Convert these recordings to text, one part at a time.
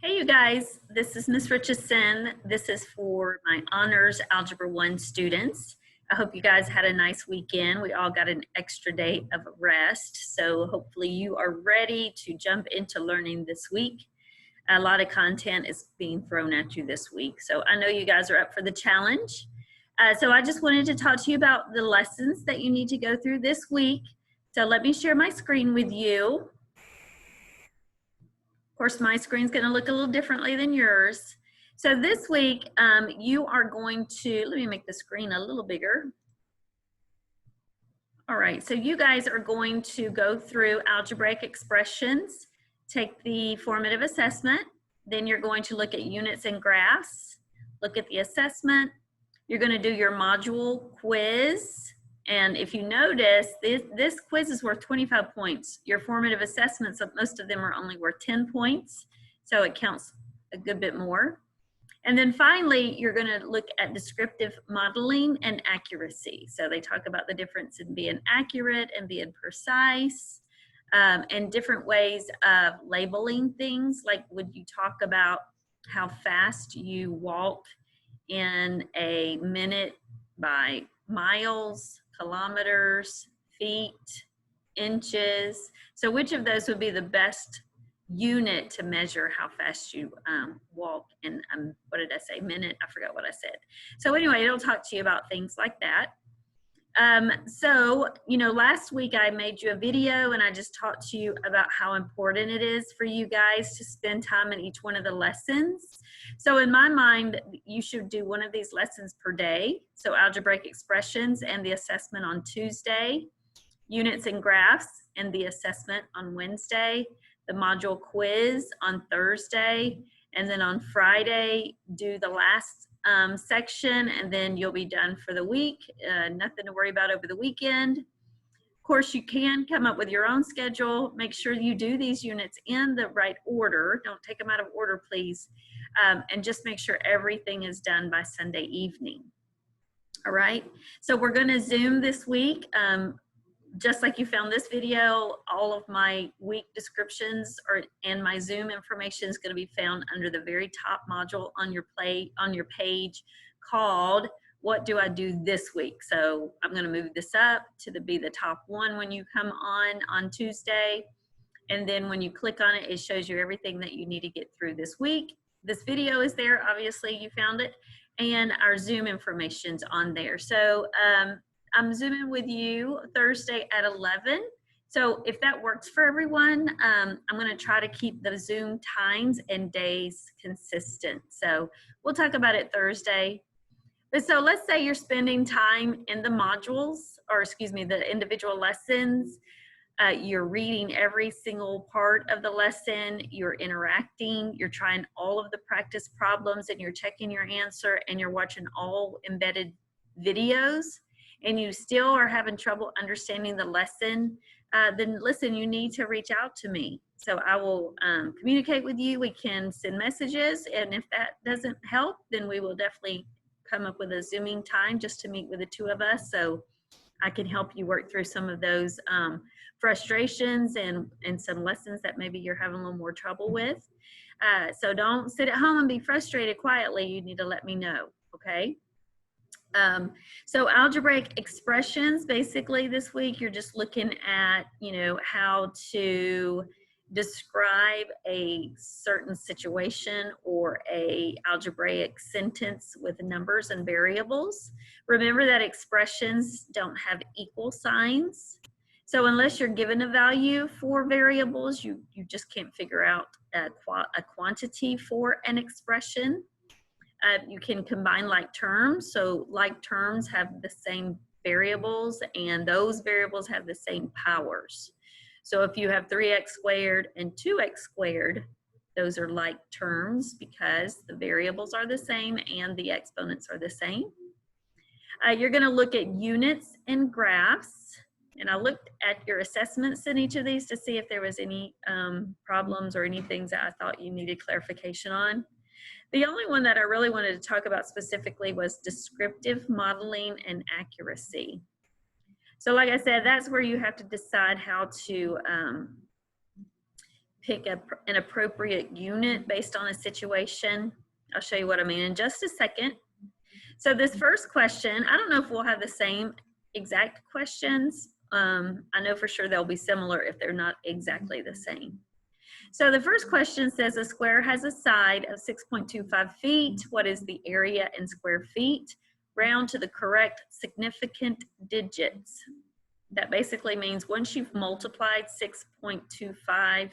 Hey you guys, this is Miss Richardson. This is for my Honors Algebra 1 students. I hope you guys had a nice weekend. We all got an extra day of rest, so hopefully you are ready to jump into learning this week. A lot of content is being thrown at you this week, so I know you guys are up for the challenge. So I just wanted to talk to you about the lessons that you need to go through this week. So let me share my screen with you. Of course, my screen's going to look a little differently than yours. So this week, you are going to, let me make the screen a little bigger. All right, so you guys are going to go through algebraic expressions, take the formative assessment, then you're going to look at units and graphs, look at the assessment, you're going to do your module quiz. And if you notice, this quiz is worth 25 points. Your formative assessments, most of them are only worth 10 points, so it counts a good bit more. And then finally, you're going to look at descriptive modeling and accuracy. So they talk about the difference in being accurate and being precise, and different ways of labeling things. Like, would you talk about how fast you walk in a minute by miles, kilometers, feet, inches? So which of those would be the best unit to measure how fast you walk in, what did I say, minute? I forgot what I said. So anyway, it'll talk to you about things like that. So, you know, last week I made you a video and I just talked to you about how important it is for you guys to spend time in each one of the lessons. So in my mind, you should do one of these lessons per day. So algebraic expressions and the assessment on Tuesday, units and graphs and the assessment on Wednesday, the module quiz on Thursday, and then on Friday, do the last section, and then you'll be done for the week. Nothing to worry about over the weekend. Of course, you can come up with your own schedule. Make sure you do these units in the right order. Don't take them out of order, please. And just make sure everything is done by Sunday evening. All right, so we're going to Zoom this week. Just like you found this video, all of my week descriptions and my Zoom information is going to be found under the very top module on your page called "What Do I Do This Week?" So I'm going to move this up to be the top one when you come on Tuesday, and then when you click on it, it shows you everything that you need to get through this week. This video is there, obviously you found it, and our Zoom information's on there. So I'm Zooming with you Thursday at 11. So if that works for everyone, I'm going to try to keep the Zoom times and days consistent. So we'll talk about it Thursday. But so let's say you're spending time in the modules, or excuse me, the individual lessons. You're reading every single part of the lesson, you're interacting, you're trying all of the practice problems, and you're checking your answer, and you're watching all embedded videos, and you still are having trouble understanding the lesson, then listen, you need to reach out to me. So I will communicate with you. We can send messages, and if that doesn't help, then we will definitely come up with a Zooming time just to meet with the two of us, so I can help you work through some of those frustrations and some lessons that maybe you're having a little more trouble with. So don't sit at home and be frustrated quietly. You need to let me know, okay? So algebraic expressions, basically this week, you're just looking at, you know, how to describe a certain situation or a algebraic sentence with numbers and variables. Remember that expressions don't have equal signs. So unless you're given a value for variables, you just can't figure out a quantity for an expression. You can combine like terms. So like terms have the same variables, and those variables have the same powers. So if you have 3x squared and 2x squared, those are like terms because the variables are the same and the exponents are the same. You're going to look at units and graphs. And I looked at your assessments in each of these to see if there was any problems or any things that I thought you needed clarification on. The only one that I really wanted to talk about specifically was descriptive modeling and accuracy. So like I said, that's where you have to decide how to pick an appropriate unit based on a situation. I'll show you what I mean in just a second. So this first question, I don't know if we'll have the same exact questions. I know for sure they'll be similar if they're not exactly the same. So the first question says a square has a side of 6.25 feet. What is the area in square feet? Round to the correct significant digits. That basically means once you've multiplied 6.25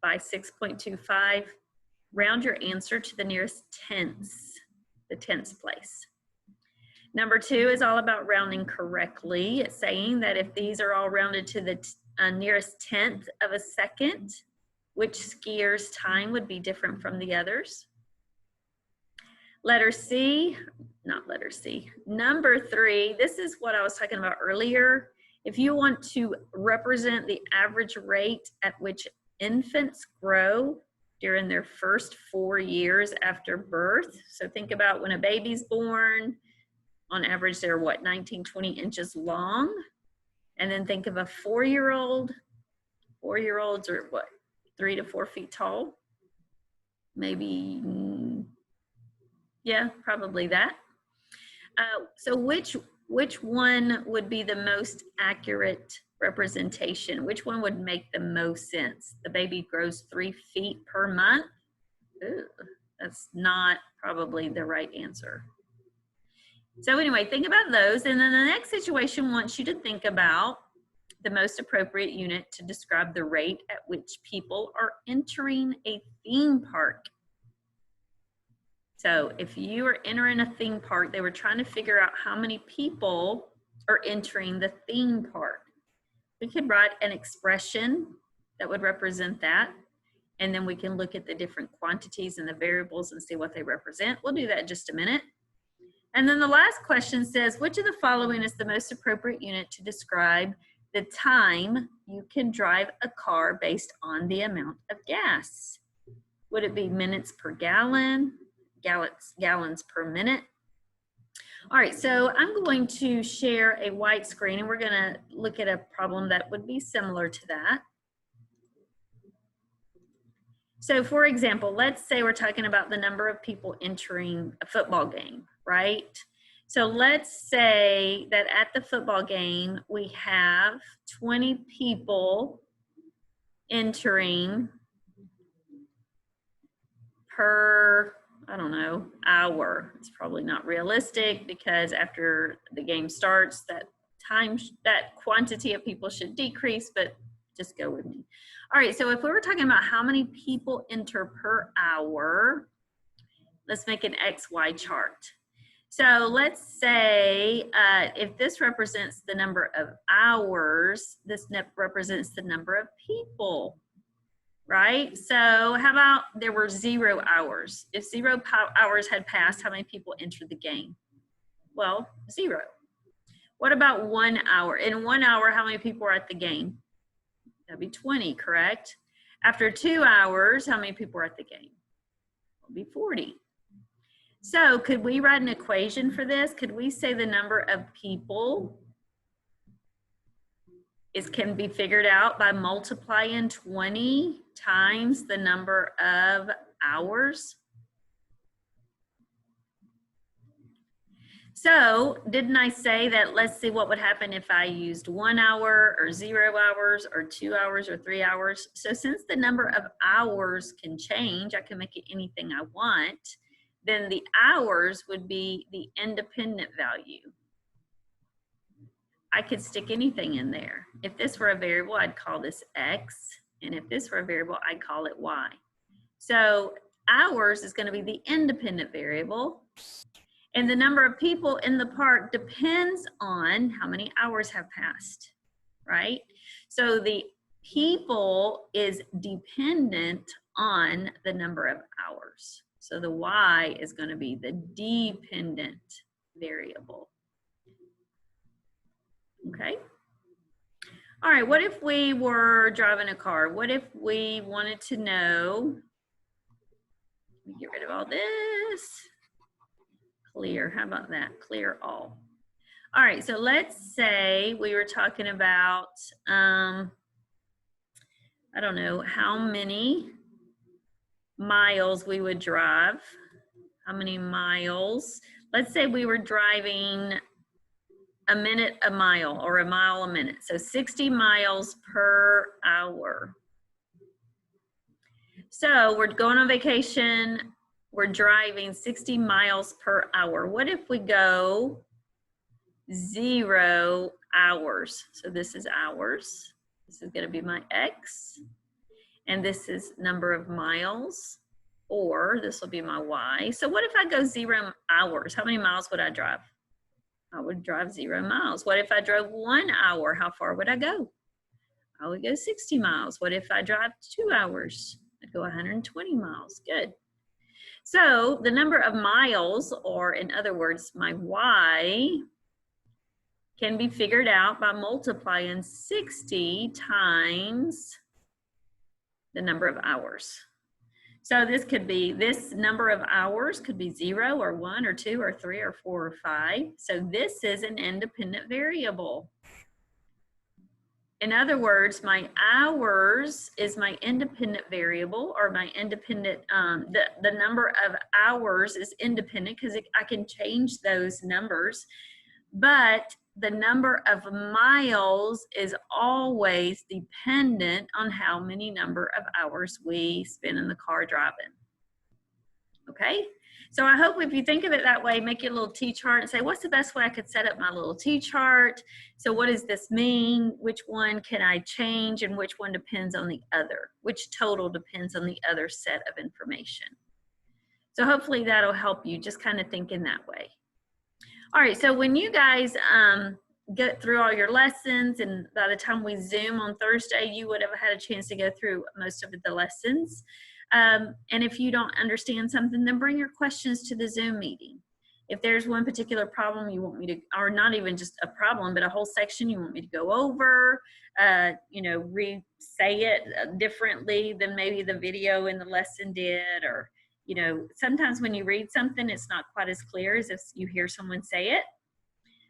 by 6.25, round your answer to the nearest tenths, the tenths place. Number 2 is all about rounding correctly. It's saying that if these are all rounded to the nearest tenth of a second, which skier's time would be different from the others. Letter C, not letter C. Number 3, this is what I was talking about earlier. If you want to represent the average rate at which infants grow during their first 4 years after birth, so think about when a baby's born, on average they're what, 19, 20 inches long, and then think of a 4-year-old. 4-year-olds are what, 3 to 4 feet tall, maybe, yeah, probably that. So which one would be the most accurate representation? Which one would make the most sense? The baby grows 3 feet per month? Ooh, that's not probably the right answer. So anyway, think about those. And then the next situation wants you to think about the most appropriate unit to describe the rate at which people are entering a theme park. So if you are entering a theme park, they were trying to figure out how many people are entering the theme park. We could write an expression that would represent that, and then we can look at the different quantities and the variables and see what they represent. We'll do that in just a minute. And then the last question says, which of the following is the most appropriate unit to describe the time you can drive a car based on the amount of gas? Would it be minutes per gallon, gallons per minute? All right, so I'm going to share a white screen and we're going to look at a problem that would be similar to that. So for example, let's say we're talking about the number of people entering a football game, right? So let's say that at the football game, we have 20 people entering per, I don't know, hour. It's probably not realistic because after the game starts, that quantity of people should decrease, but just go with me. All right, so if we were talking about how many people enter per hour, let's make an XY chart. So let's say if this represents the number of hours, this represents the number of people, right? So how about there were 0 hours? If 0 hours had passed, how many people entered the game? Well, 0. What about 1 hour? In 1 hour, how many people are at the game? That'd be 20, correct? After 2 hours, how many people are at the game? It'll be 40. So could we write an equation for this? Could we say the number of people can be figured out by multiplying 20 times the number of hours? So didn't I say that, let's see what would happen if I used 1 hour or 0 hours or 2 hours or 3 hours. So since the number of hours can change, I can make it anything I want, then the hours would be the independent value. I could stick anything in there. If this were a variable, I'd call this X. And if this were a variable, I'd call it Y. So hours is going to be the independent variable. And the number of people in the park depends on how many hours have passed, right? So the people is dependent on the number of hours. So the Y is going to be the dependent variable. Okay. All right, what if we were driving a car? What if we wanted to know, let me get rid of all this. Clear, how about that? Clear all. All right, so let's say we were talking about I don't know how many miles we would drive. How many miles? Let's say we were driving a minute a mile or a mile a minute. So 60 miles per hour. So we're going on vacation. We're driving 60 miles per hour. What if we go 0 hours? So this is hours. This is going to be my X. And this is number of miles. Or this will be my Y. So what if I go 0 hours? How many miles would I drive? I would drive 0 miles. What if I drove 1 hour? How far would I go? I would go 60 miles. What if I drive 2 hours? I'd go 120 miles. Good. So the number of miles, or in other words, my Y, can be figured out by multiplying 60 times the number of hours. So this could be, this number of hours could be 0 or 1 or 2 or 3 or 4 or 5. So this is an independent variable. In other words, my hours is my independent variable, or my independent, the number of hours is independent because I can change those numbers, but the number of miles is always dependent on how many number of hours we spend in the car driving. Okay? So I hope if you think of it that way, make your little T-chart and say, what's the best way I could set up my little T-chart? So what does this mean? Which one can I change and which one depends on the other? Which total depends on the other set of information? So hopefully that'll help you just kind of think in that way. All right, so when you guys get through all your lessons, and by the time we Zoom on Thursday, you would have had a chance to go through most of the lessons. And if you don't understand something, then bring your questions to the Zoom meeting. If there's one particular problem you want me to, or not even just a problem, but a whole section you want me to go over, you know, re-say it differently than maybe the video in the lesson did, or, you know, sometimes when you read something, it's not quite as clear as if you hear someone say it.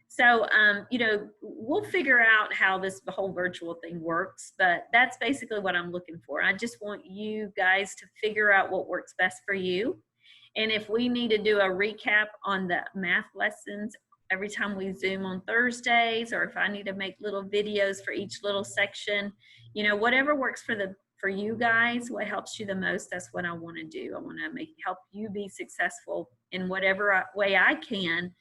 So, you know, we'll figure out how this whole virtual thing works, but that's basically what I'm looking for. I just want you guys to figure out what works best for you. And if we need to do a recap on the math lessons every time we Zoom on Thursdays, or if I need to make little videos for each little section, you know, whatever works for you guys, what helps you the most, that's what I want to do. I want to help you be successful in whatever way I can.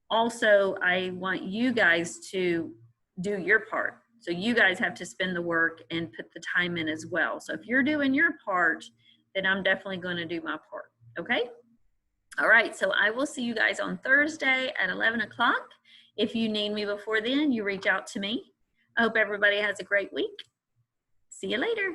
Also, I want you guys to do your part. So you guys have to spend the work and put the time in as well. So if you're doing your part, then I'm definitely going to do my part. Okay? All right, so I will see you guys on Thursday at 11 o'clock. If you need me before then, you reach out to me. I hope everybody has a great week. See you later.